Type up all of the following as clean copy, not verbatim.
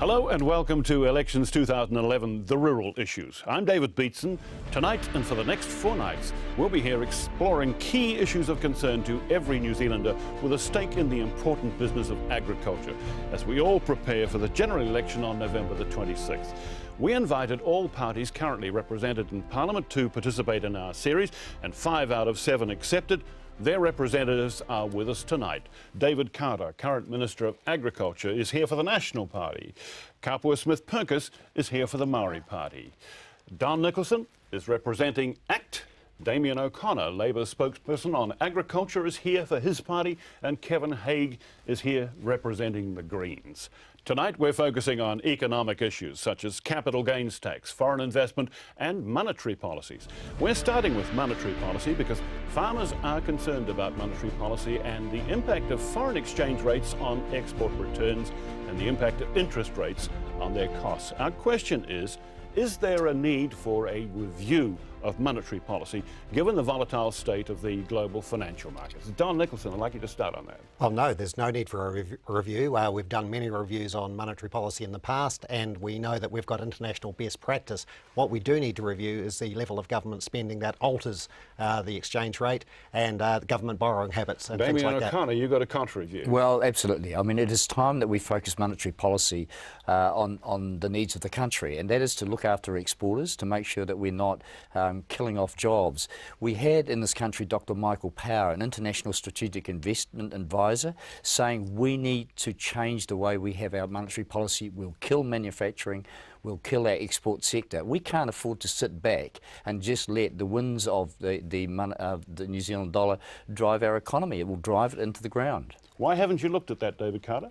Hello and welcome to Elections 2011, The Rural Issues. I'm David Beatson. Tonight and for the next 4 nights, we'll be here exploring key issues of concern to every New Zealander with a stake in the important business of agriculture as we all prepare for the general election on November the 26th. We invited all parties currently represented in Parliament to participate in our series, and 5 out of 7 accepted. Their representatives are with us tonight. David Carter, current Minister of Agriculture, is here for the National Party. Kapua Smith-Purkis is here for the Maori Party. Don Nicholson is representing ACT. Damien O'Connor, Labour spokesperson on agriculture, is here for his party, and Kevin Haig is here representing the Greens. Tonight we're focusing on economic issues such as capital gains tax, foreign investment and monetary policies. We're starting with monetary policy because farmers are concerned about monetary policy and the impact of foreign exchange rates on export returns and the impact of interest rates on their costs. Our question is there a need for a review of monetary policy, given the volatile state of the global financial markets? Don Nicholson, I'd like you to start on that. Oh no, there's no need for a review. We've done many reviews on monetary policy in the past, and we know that we've got international best practice. What we do need to review is the level of government spending that alters the exchange rate and government borrowing habits and things like that. Damien O'Connor, you've got a counter-review. Well, absolutely. I mean, it is time that we focus monetary policy on the needs of the country, and that is to look after exporters, to make sure that we're not killing off jobs. We had in this country Dr. Michael Power, an international strategic investment advisor, saying we need to change the way we have our monetary policy. We'll kill manufacturing, we'll kill our export sector. We can't afford to sit back and just let the winds of the New Zealand dollar drive our economy. It will drive it into the ground. Why haven't you looked at that, David Carter?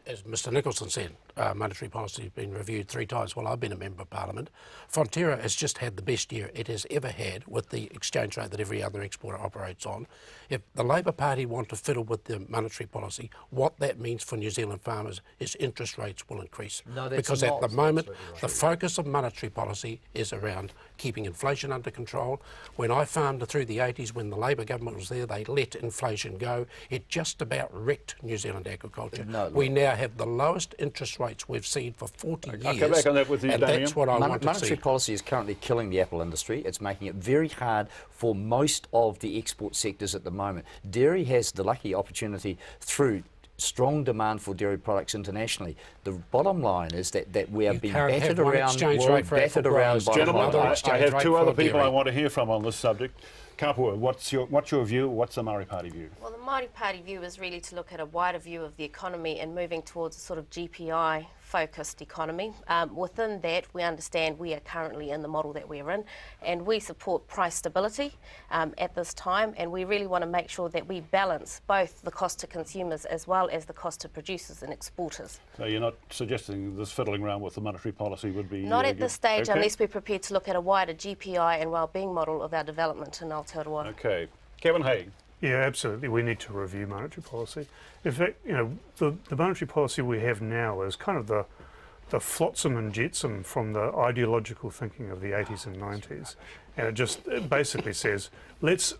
As Mr Nicholson said, monetary policy has been reviewed 3 times while I've been a Member of Parliament. Fonterra has just had the best year it has ever had with the exchange rate that every other exporter operates on. If the Labour Party want to fiddle with the monetary policy, what that means for New Zealand farmers is interest rates will increase. No, that's because not. at the moment, the focus of monetary policy is around keeping inflation under control. When I farmed through the 80s, when the Labour government was there, they let inflation go. It just about wrecked New Zealand agriculture. We now have the lowest interest rates we've seen for 40 years. I'll come back on that with you, and Damien. that's what I want to see. Monetary policy is currently killing the apple industry. It's making it very hard for most of the export sectors at the moment. Dairy has the lucky opportunity through strong demand for dairy products internationally. The bottom line is that we are being battered around. Gentlemen, I have 2 other people I want to hear from on this subject. Kapua, what's your view? What's the Maori Party view? Well, the Maori Party view is really to look at a wider view of the economy and moving towards a sort of GPI-focused economy. Within that, we understand we are currently in the model that we're in, and we support price stability at this time, and we really want to make sure that we balance both the cost to consumers as well as the cost to producers and exporters. So you're not suggesting this fiddling around with the monetary policy would be... Not at this stage, okay, unless we're prepared to look at a wider GPI and wellbeing model of our development in Aotearoa. Okay. Kevin Haig. Yeah, absolutely. We need to review monetary policy. In fact, you know, the monetary policy we have now is kind of the flotsam and jetsam from the ideological thinking of the 80s and 90s. And it basically says, let's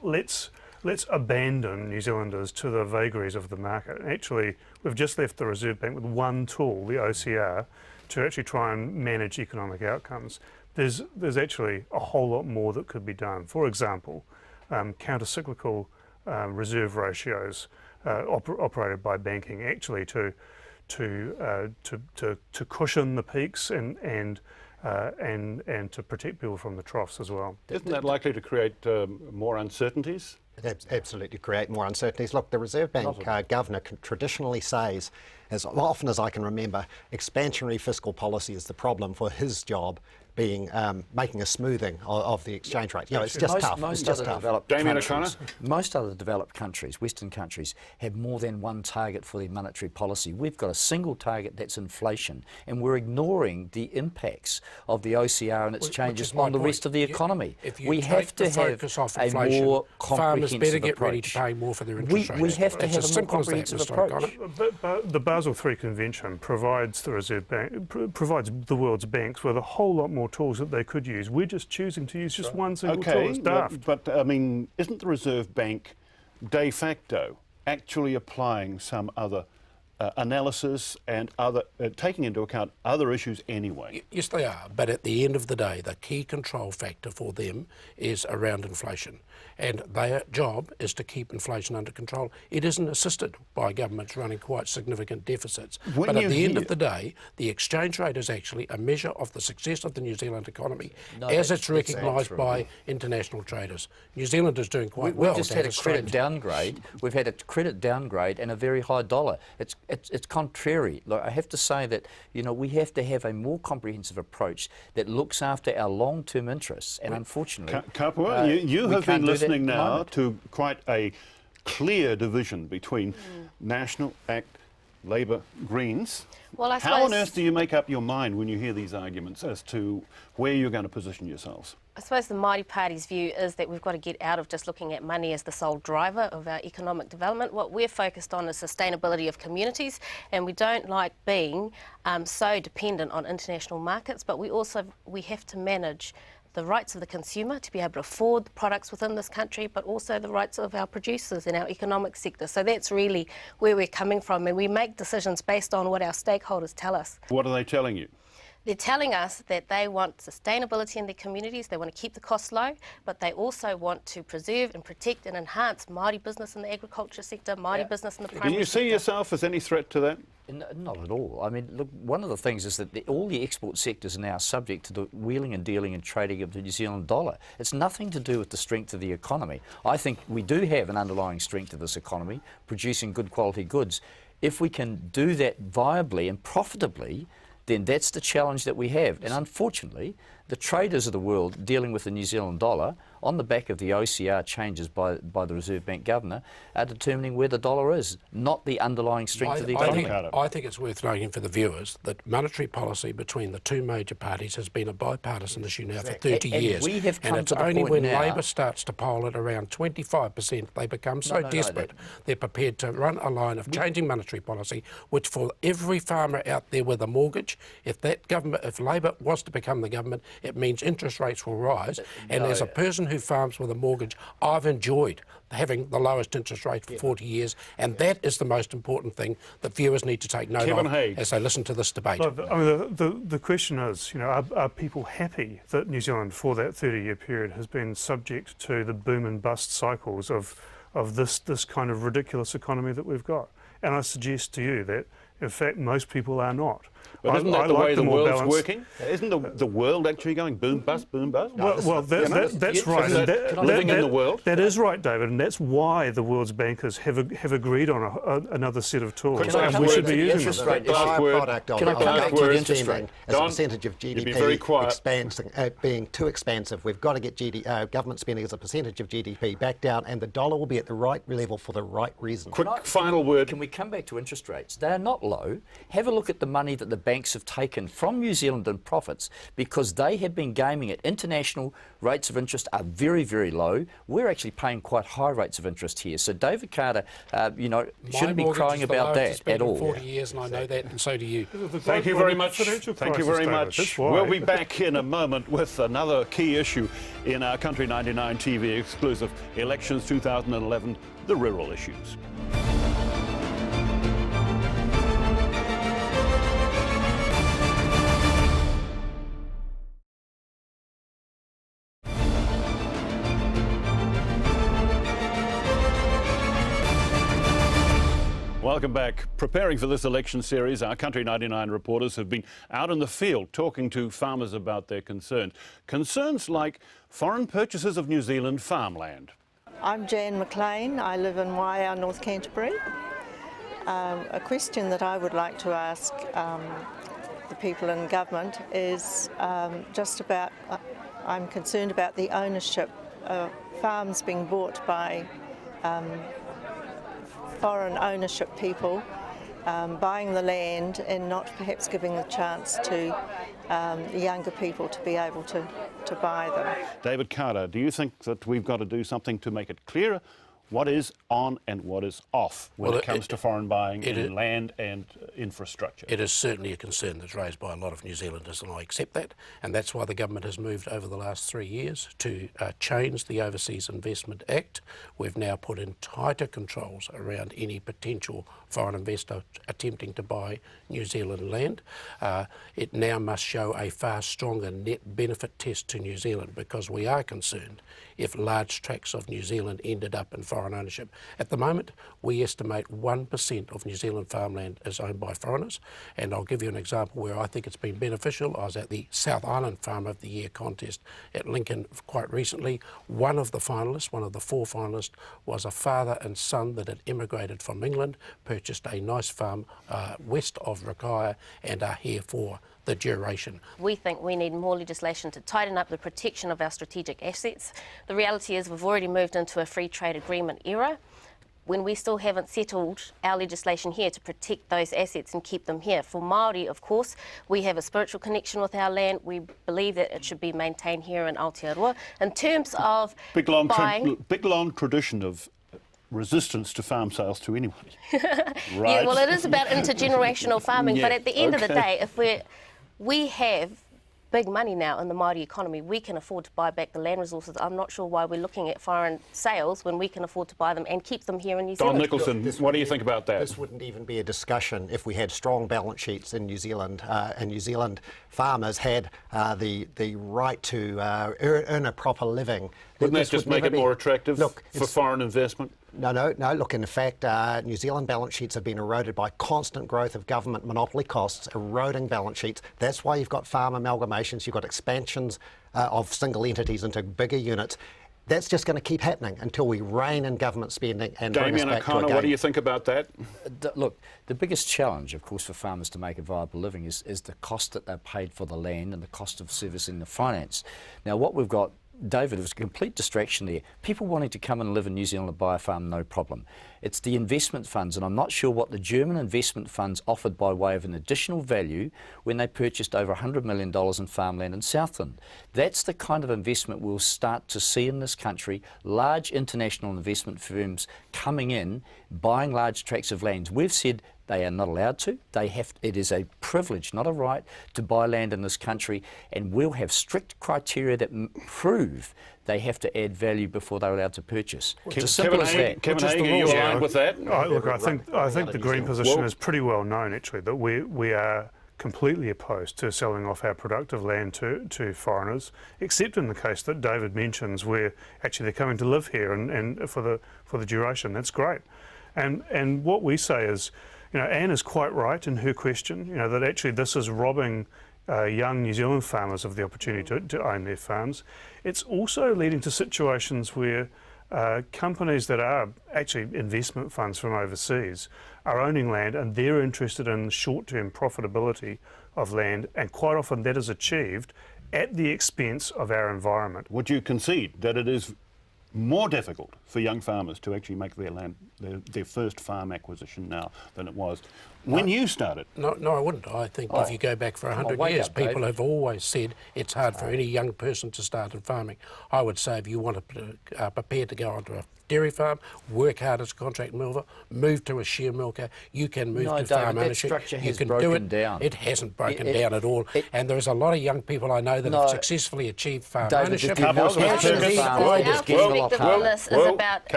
abandon New Zealanders to the vagaries of the market. And actually, we've just left the Reserve Bank with one tool, the OCR, to actually try and manage economic outcomes. There's actually a whole lot more that could be done. For example, counter-cyclical reserve ratios operated by banking, actually to cushion the peaks and to protect people from the troughs as well. Isn't that likely to create more uncertainties? It absolutely create more uncertainties. Look, the Reserve Bank governor traditionally says, as often as I can remember, expansionary fiscal policy is the problem for his job, being making a smoothing of the exchange rate. You know, it's just tough. Damien O'Connor? Most other developed countries, Western countries, have more than one target for their monetary policy. We've got a single target, that's inflation, and we're ignoring the impacts of the OCR and its changes on the rest of the economy. We have to have a more comprehensive better get ready to pay more for their interest rates. We have to have a more comprehensive approach. But the Basel III Convention provides the Reserve Bank, provides the world's banks with a whole lot more tools that they could use. We're just choosing to use just one single tool. It's daft. But I mean, isn't the Reserve Bank de facto actually applying some other analysis and other taking into account other issues anyway? Yes, they are. But at the end of the day, the key control factor for them is around inflation. And their job is to keep inflation under control. It isn't assisted by governments running quite significant deficits. But at the end of the day, the exchange rate is actually a measure of the success of the New Zealand economy as it's recognised by international traders. New Zealand is doing quite well. We've just had a credit downgrade. We've had a credit downgrade and a very high dollar. It's contrary. Like, I have to say that, you know, we have to have a more comprehensive approach that looks after our long-term interests. And unfortunately, Kapua, you have been listening now to quite a clear division between National, ACT, Labour, Greens. Well, I How on suppose- earth do you make up your mind when you hear these arguments as to where you're going to position yourselves? I suppose the Māori Party's view is that we've got to get out of just looking at money as the sole driver of our economic development. What we're focused on is sustainability of communities, and we don't like being so dependent on international markets, but we have to manage the rights of the consumer to be able to afford the products within this country, but also the rights of our producers in our economic sector. So that's really where we're coming from, and we make decisions based on what our stakeholders tell us. What are they telling you? They're telling us that they want sustainability in their communities, they want to keep the costs low, but they also want to preserve and protect and enhance Māori business in the agriculture sector, Māori business in the primary Do you see sector. yourself as any threat to that? Not at all. I mean, look, one of the things is that all the export sectors are now subject to the wheeling and dealing and trading of the New Zealand dollar. It's nothing to do with the strength of the economy. I think we do have an underlying strength of this economy, producing good quality goods. If we can do that viably and profitably, then that's the challenge that we have. And unfortunately, the traders of the world dealing with the New Zealand dollar, on the back of the OCR changes by the Reserve Bank Governor, are determining where the dollar is, not the underlying strength of the economy. I think it's worth noting for the viewers that monetary policy between the two major parties has been a bipartisan issue now for 30 And years. we have come and it's to the only point when now- Labor starts to poll at around 25%, they become so desperate they're prepared to run a line of changing monetary policy, which for every farmer out there with a mortgage, if Labor was to become the government, it means interest rates will rise. And as a person who farms with a mortgage, I've enjoyed having the lowest interest rate for 40 years, and that is the most important thing that viewers need to take note Kevin of Haig. as they listen to this debate. Look, I mean, the question is, you know, are people happy that New Zealand for that 30-year period has been subject to the boom and bust cycles of this kind of ridiculous economy that we've got? And I suggest to you that, in fact, most people are not. But isn't that the like way the more world's balanced- working? Isn't the world actually going boom, bust, boom, bust? Well, that's right. Isn't that living in the world? That is right, David, and that's why the world's bankers have agreed on another set of tools, Can I and come we to should the be using interest them. rate The Last word. byproduct of Can I come back to the government interest spending rate? as a Don, percentage of you'd be GDP very quiet. being too expansive. We've got to get government spending as a percentage of GDP back down, and the dollar will be at the right level for the right reason. Quick final word. Can we come back to interest rates? They are not low. Have a look at the money that the banks have taken from New Zealand in profits, because they have been gaming it. International rates of interest are very, very low. We're actually paying quite high rates of interest here. So David Carter, shouldn't be crying about that at all. 40 years, and I know that, and so do you. Thank you very much. Financial Thank you crisis, very David, much. that's why. We'll be back in a moment with another key issue in our Country 99 TV exclusive Elections 2011, the rural issues. Welcome back. Preparing for this election series, our Country 99 reporters have been out in the field talking to farmers about their concerns. Concerns like foreign purchases of New Zealand farmland. I'm Jan McLean. I live in Waiau, North Canterbury. A question that I would like to ask the people in government is just about, I'm concerned about the ownership of farms being bought by foreign ownership people, buying the land and not perhaps giving the chance to the younger people to be able to buy them. David Carter, do you think that we've got to do something to make it clearer what is on and what is off when Well, it comes to foreign buying in land and infrastructure? It is certainly a concern that's raised by a lot of New Zealanders, and I accept that. And that's why the government has moved over the last 3 years to change the Overseas Investment Act. We've now put in tighter controls around any potential foreign investor attempting to buy New Zealand land. It now must show a far stronger net benefit test to New Zealand, because we are concerned if large tracts of New Zealand ended up in foreign ownership. At the moment, we estimate 1% of New Zealand farmland is owned by foreigners, and I'll give you an example where I think it's been beneficial. I was at the South Island Farm of the Year contest at Lincoln quite recently. One of the finalists, one of the 4 finalists, was a father and son that had immigrated from England, purchased a nice farm west of Rakaia, and are here for the duration. We think we need more legislation to tighten up the protection of our strategic assets. The reality is we've already moved into a free trade agreement era when we still haven't settled our legislation here to protect those assets and keep them here. For Māori, of course, we have a spiritual connection with our land. We believe that it should be maintained here in Aotearoa. In terms of Big long tradition of resistance to farm sales to anybody. Right. Yeah, well, it is about intergenerational farming, but at the end of the day, if we have big money now in the Māori economy, we can afford to buy back the land resources. I'm not sure why we're looking at foreign sales when we can afford to buy them and keep them here in New Zealand. Don Nicholson, what do you think about that? This wouldn't even be a discussion if we had strong balance sheets in New Zealand, and New Zealand farmers had the right to earn a proper living. Wouldn't that just make it more attractive for foreign investment? No. Look, in fact, New Zealand balance sheets have been eroded by constant growth of government monopoly costs, eroding balance sheets. That's why you've got farm amalgamations, you've got expansions of single entities into bigger units. That's just going to keep happening until we rein in government spending and bring us back to a O'Connor, what do you think about that? Look, the biggest challenge, of course, for farmers to make a viable living is the cost that they're paid for the land and the cost of servicing the finance. Now, what we've got, David, was a complete distraction there. People wanting to come and live in New Zealand and buy a farm, no problem. It's the investment funds, and I'm not sure what the German investment funds offered by way of an additional value when they purchased over $100 million in farmland in Southland. That's the kind of investment we'll start to see in this country, large international investment firms coming in, buying large tracts of land. We've said they are not allowed to. It is a privilege, not a right, to buy land in this country, and we'll have strict criteria that prove they have to add value before they're allowed to purchase. It's as simple as that. Kevin Hagen, are you aligned with that? Look, I think the Green position is pretty well known, actually, that we are completely opposed to selling off our productive land to foreigners, except in the case that David mentions where actually they're coming to live here and for the duration. That's great. And what we say is, Anne is quite right in her question, that actually this is robbing young New Zealand farmers of the opportunity to own their farms. It's also leading to situations where companies that are actually investment funds from overseas are owning land, and they're interested in short-term profitability of land, and quite often that is achieved at the expense of our environment. Would you concede that it is more difficult for young farmers to actually make their first farm acquisition now than it was when you started? No, I wouldn't. I think if you go back for 100 years, people have always said it's hard for any young person to start in farming. I would say if you want to prepare to go onto a dairy farm, work hard as a contract milker, move to a shear milker, you can move to farm ownership. You can do it. Down. It hasn't broken down at all. And there's a lot of young people I know that have successfully achieved farm ownership.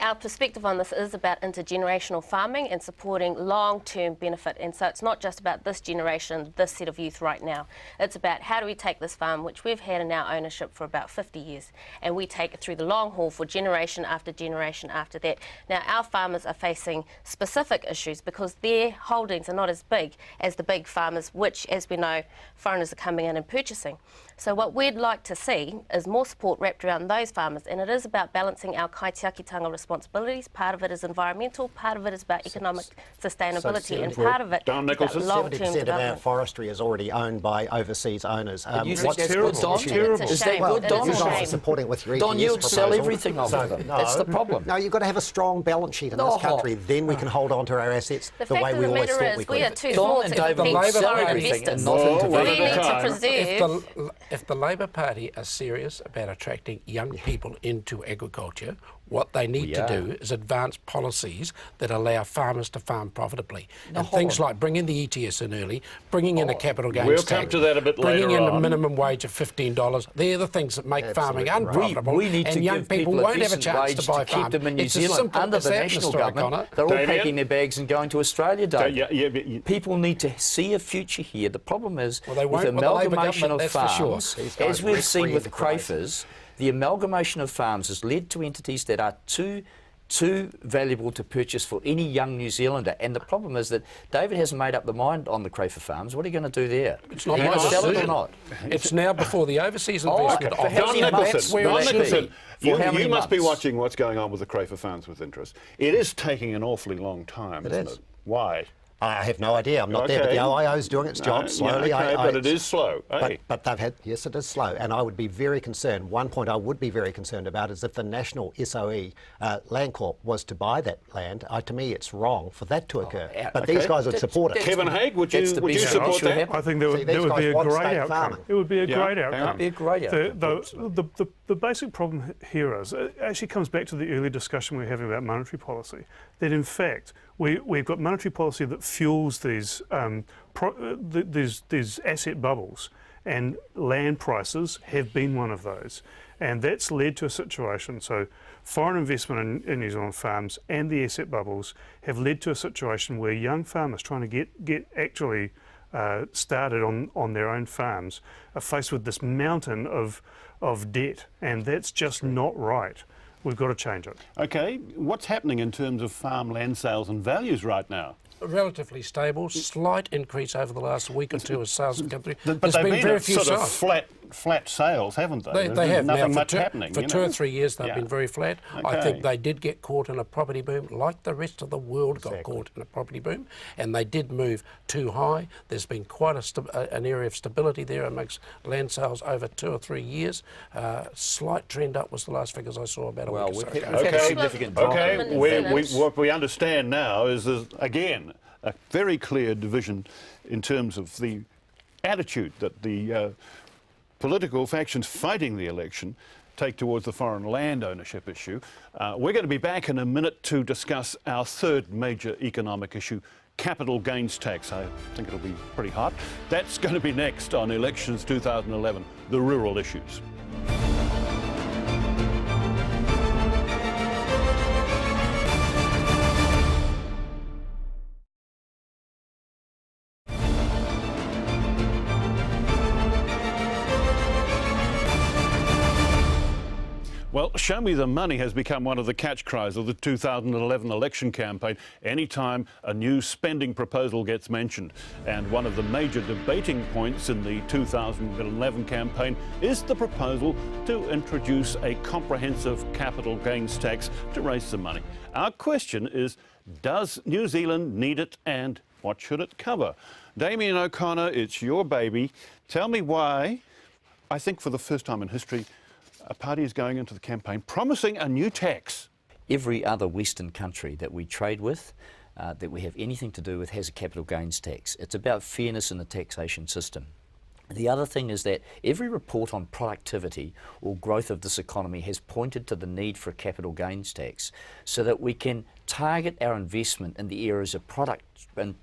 Our perspective on this is about intergenerational farming and supporting long-term benefit. And so it's not just about this generation, this set of youth right now. It's about how do we take this farm, which we've had in our ownership for about 50 years, and we take it through the long haul for generation after generation after that. Now, our farmers are facing specific issues because their holdings are not as big as the big farmers, which, as we know, foreigners are coming in and purchasing. So what we'd like to see is more support wrapped around those farmers, and it is about balancing our kaitiakitanga responsibilities. Part of it is environmental, part of it is about economic sustainability, and part of it is about long-term 70% of our forestry is already owned by overseas owners. You think that's good, Don? Is that good, Don? You're not supporting with your Don, you'd sell everything off of them. That's the problem. No, you've got to have a strong balance sheet in this country. Then we can hold on to our assets the way we always thought we could. We are too small to compete with foreign investors. We need to preserve If the Labor Party are serious about attracting young people into agriculture, what they need to do is advance policies that allow farmers to farm profitably. And things like bringing the ETS in early, bringing in a capital gains tax. We'll come to that a bit later bringing in on. a minimum wage of $15. They're the things that make farming unprofitable. We need to and young give people a won't have a decent chance wage to buy keep farm. them in New It's as Zealand simple under as the that, national Mr. government. O'Connor. They're all Damien? packing their bags and going to Australia, Dave. Yeah. People need to see a future here. The problem is Well, they with won't with the Labor amalgamation government, of that's for sure. farms, These guys as we've seen rent-free with enterprise. Crayfors, the amalgamation of farms has led to entities that are too valuable to purchase for any young New Zealander. And the problem is that David hasn't made up the mind on the Crayford farms. What are you going to do there? It's not are you my going to sell it or decision. not? It's now before the overseas Oh, investment. okay. of Don it. Nicholson, That's where Don it should Nicholson. be. For how many You must be months? watching what's going on with the Crayford farms with interest. It is taking an awfully long time, isn't is. it? Why? I have no idea. I'm not there, but Okay. the OIO's doing its job slowly. Yeah, okay, but it is slow. But, eh? but they've had, yes, it is slow, and I would be very concerned. One point I would be very concerned about is if the national SOE Land Corp was to buy that land. To me, it's wrong for that to occur. But these guys would support it. Kevin Haig, would you That's the best support issue that? happening. I think that See, would, these that would be guys a want great state outcome. farming. It would be a Yeah, great hang on. outcome. Be a great outcome. The basic problem here is, it actually comes back to the early discussion we were having about monetary policy, that in fact we've got monetary policy that fuels these asset bubbles, and land prices have been one of those. And that's led to a situation, so foreign investment in New Zealand farms and the asset bubbles have led to a situation where young farmers trying to get actually started on their own farms are faced with this mountain of debt, and that's just not right. We've got to change it. Okay, what's happening in terms of farmland sales and values right now? Relatively stable, slight increase over the last week or two as sales have come through. But There's they've been been very at few sort of sales. flat sales, haven't they? They There's have nothing now for, much happening. for you 2 or know? 3 years. They've Yeah. been very flat. I Okay. think they did get caught in a property boom, like the rest of the world got caught in a property boom, and they did move too high. There's been quite an area of stability there amongst land sales over 2 or 3 years. Slight trend up was the last figures I saw about a Well, week or so we've ago. had a significant drop. Okay, what we understand now is there's, again, a very clear division in terms of the attitude that the political factions fighting the election take towards the foreign land ownership issue. We're going to be back in a minute to discuss our third major economic issue, capital gains tax. I think it'll be pretty hot. That's going to be next on Elections 2011, the rural issues. Well, show me the money has become one of the catch cries of the 2011 election campaign anytime a new spending proposal gets mentioned. And one of the major debating points in the 2011 campaign is the proposal to introduce a comprehensive capital gains tax to raise some money. Our question is, does New Zealand need it, and what should it cover? Damien O'Connor, it's your baby. Tell me why, I think for the first time in history, a party is going into the campaign promising a new tax. Every other Western country that we trade with, that we have anything to do with, has a capital gains tax. It's about fairness in the taxation system. The other thing is that every report on productivity or growth of this economy has pointed to the need for a capital gains tax so that we can target our investment in the areas of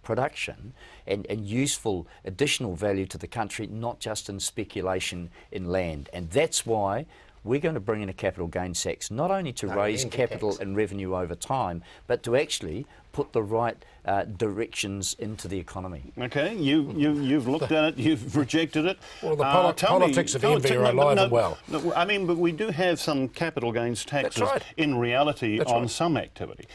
production and useful additional value to the country, not just in speculation in land. And that's why we're going to bring in a capital gains tax, not only to raise capital and revenue over time, but to actually put the right directions into the economy. Okay, you've looked at it, you've rejected it. Well, the politics of envy are alive and well. No, I mean, but we do have some capital gains taxes right. in reality That's on right. some activity.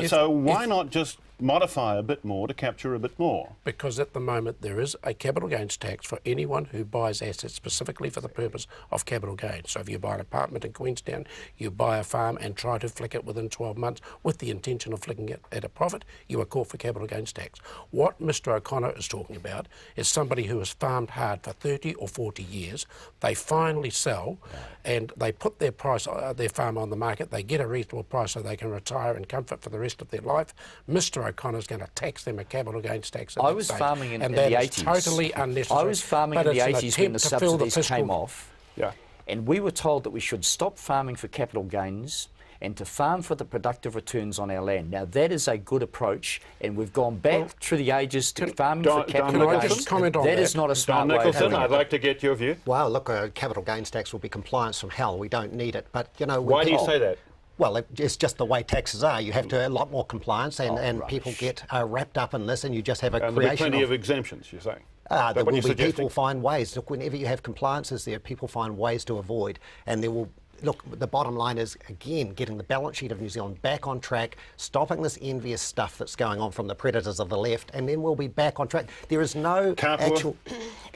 So why not just modify a bit more to capture a bit more? Because at the moment there is a capital gains tax for anyone who buys assets specifically for the purpose of capital gains. So if you buy an apartment in Queenstown, you buy a farm and try to flick it within 12 months with the intention of flicking it at a profit, you are caught for capital gains tax. What Mr O'Connor is talking about is somebody who has farmed hard for 30 or 40 years, they finally sell and they put their farm on the market, they get a reasonable price so they can retire in comfort for the rest of their life. Mr O'Connor's going to tax them a capital gains tax. I was farming in and the that 80s. is totally unnecessary. I was farming But in the it's an 80s when the attempt to fill the subsidies came fiscal- off. Yeah. And we were told that we should stop farming for capital gains and to farm for the productive returns on our land. Now, that is a good approach, and we've gone back through the ages to farming for capital Can I gains. just comment on That that? is not a Don smart way of Nicholson, doing I'd it. like to get your view. Well, look, a capital gains tax will be compliance from hell. We don't need it. But, you know... Why do you say that? Well, it's just the way taxes are. You have to have a lot more compliance, and people get wrapped up in this, and you just have a And there'll be creation plenty of exemptions, you're saying? There That what will you're be suggesting? people find ways. Look, whenever you have compliances there, people find ways to avoid, and there will... Look, the bottom line is, again, getting the balance sheet of New Zealand back on track, stopping this envious stuff that's going on from the predators of the left, and then we'll be back on track. There is no actual...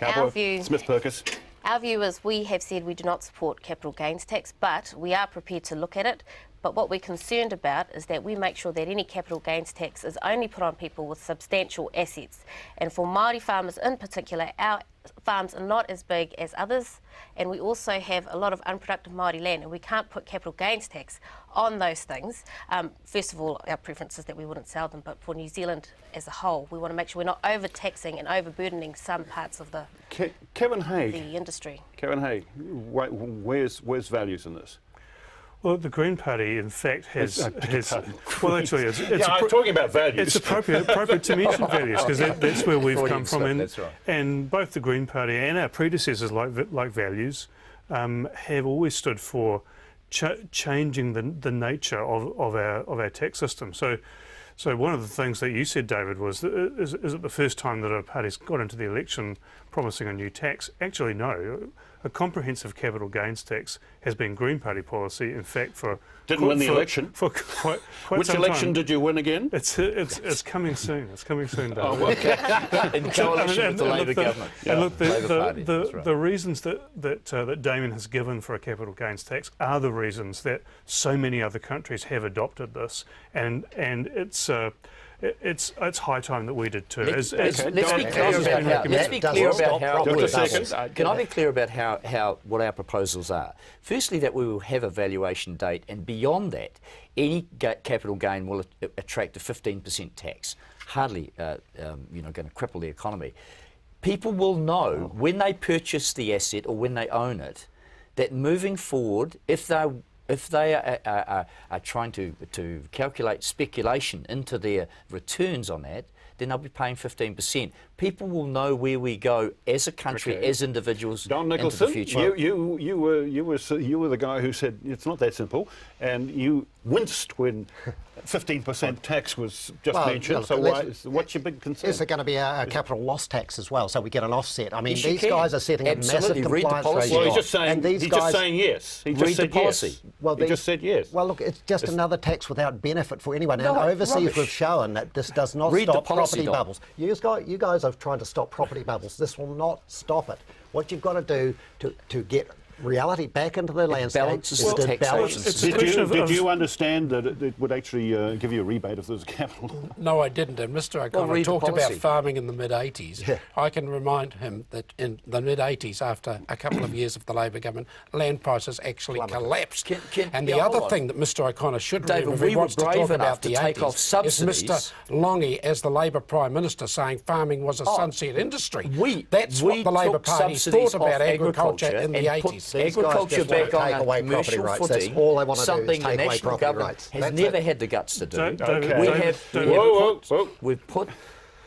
Our view- Smith-Perkins. Our view is we have said we do not support capital gains tax, but we are prepared to look at it. But what we're concerned about is that we make sure that any capital gains tax is only put on people with substantial assets. And for Māori farmers in particular, our farms are not as big as others, and we also have a lot of unproductive Māori land, and we can't put capital gains tax on those things. First of all, our preference is that we wouldn't sell them, but for New Zealand as a whole, we want to make sure we're not overtaxing and overburdening some parts of the Kevin Haig. industry. Kevin Haig, where's values in this? Well, the Green Party, in fact, has well, actually, it's Yeah, I'm talking about values. It's appropriate to mention values because that's where we've come from, slip, that's right. and both the Green Party and our predecessors, like values, have always stood for changing the nature of our tax system. So one of the things that you said, David, was is it the first time that a party's got into the election promising a new tax? Actually, no. A comprehensive capital gains tax has been Green Party policy, in fact, for... Didn't win the election. For quite Which some election time. did you win again? It's coming soon. It's coming soon, David. Oh, okay. In coalition with the Labour government. And look, Labour Party, that's right. the reasons that Damien has given for a capital gains tax are the reasons that so many other countries have adopted this, and it's high time that we did too. Let's be clear about how it Just a works. second. Can I be clear about how what our proposals are? Firstly, that we will have a valuation date, and beyond that, any capital gain will attract a 15% tax. Hardly, going to cripple the economy. People will know when they purchase the asset or when they own it that moving forward, if they are trying to calculate speculation into their returns on that, then they'll be paying 15%. People will know where we go as a country, as individuals, Don into Nicholson, the future. you were the guy who said it's not that simple, and you winced when 15% tax was just mentioned. look, So what's your big concern? Is there going to be a capital loss tax as well, so we get an offset? I mean, Yes, you these can. guys are setting Absolutely. a massive Read the compliance policy. regime. Well, he's just saying. And these He's guys, just saying yes. He Read just the said policy. yes. Well, He just said yes. Well, look, it's just another tax without benefit for anyone. No, and overseas, rubbish. we've shown that this does not Read the stop policy, property Don. bubbles. You guys are trying to stop property bubbles. This will not stop it. What you've got to do to get reality back into the landscape balances is the to taxation balance. It's a question of- Did you understand that it would actually give you a rebate if there was a capital? No, I didn't. And Mr. O'Connor read the talked about policy. farming in the mid-80s. Yeah. I can remind him that in the mid-80s, after a couple of years of the Labor government, land prices actually collapsed. And the yeah, other hold on. thing that Mr. O'Connor should David, remember, if we he were wants to brave talk enough about to the take 80s, off is subsidies. Mr. Longy, as the Labor Prime Minister, saying farming was a sunset industry. That's what the Labor took Party subsidies thought about off agriculture in the and put 80s. These guys agriculture just wanna back on take a away property commercial rights. footing, That's all they want to do is something take the away national property government rights. has That's never it. had the guts to do. Whoa. We've put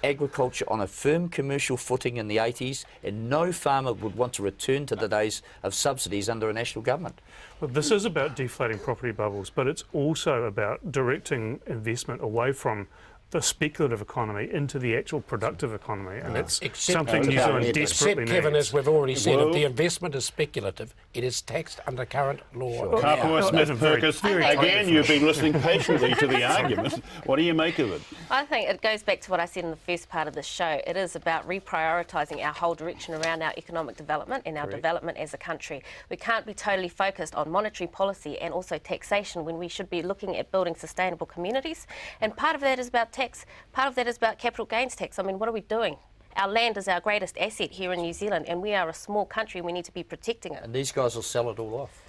agriculture on a firm commercial footing in the 80s, and no farmer would want to return to the days of subsidies under a national government. Well, this is about deflating property bubbles, but it's also about directing investment away from the speculative economy into the actual productive economy, and that's something New Zealand desperately Except, Kevin, needs. as we've already said, Whoa. if the investment is speculative, it is taxed under current law. Kapua Smith-Perkins, again, you've been listening patiently to the argument. What do you make of it? I think it goes back to what I said in the first part of the show. It is about reprioritising our whole direction around our economic development and our development as a country. We can't be totally focused on monetary policy and also taxation when we should be looking at building sustainable communities. And part of that is about tax. Part of that is about capital gains tax. I mean, what are we doing? Our land is our greatest asset here in New Zealand, and we are a small country. We need to be protecting it. And these guys will sell it all off.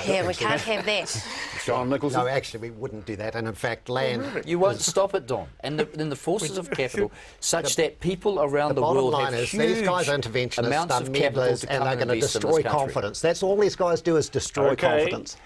Yeah, we can't have that. John Nicholson? No, actually, we wouldn't do that. And in fact, land. You won't stop it, Don. And the forces of capital, such that people around the bottom world line have is huge these guys are interventionists, amounts they're of capital meddlers, to and come they're and going to invest in destroy this country. confidence. That's all these guys do, is destroy confidence.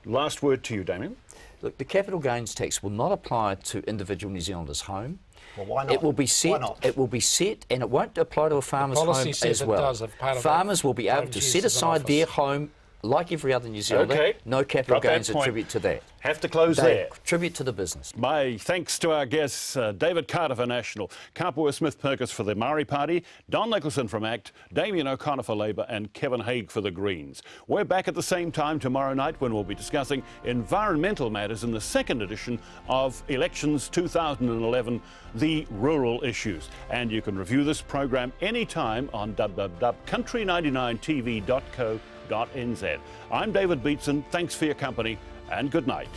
Last word to you, Damien. Look, the capital gains tax will not apply to individual New Zealanders' home. Well, why not? It will be set. Why not? It will be set, and it won't apply to a farmer's policy home says as it well. does if part of Farmers the will be able home to is set an aside office. their home like every other New Zealander. Okay. No capital Got that gains point. attribute to that. Have to close They there. attribute to the business. My thanks to our guests, David Carter for National, Kapua Smith-Perkins for the Maori Party, Don Nicholson from ACT, Damien O'Connor for Labour and Kevin Haig for the Greens. We're back at the same time tomorrow night when we'll be discussing environmental matters in the second edition of Elections 2011, the rural issues. And you can review this program anytime on www.country99tv.co.nz. I'm David Beatson. Thanks for your company and good night.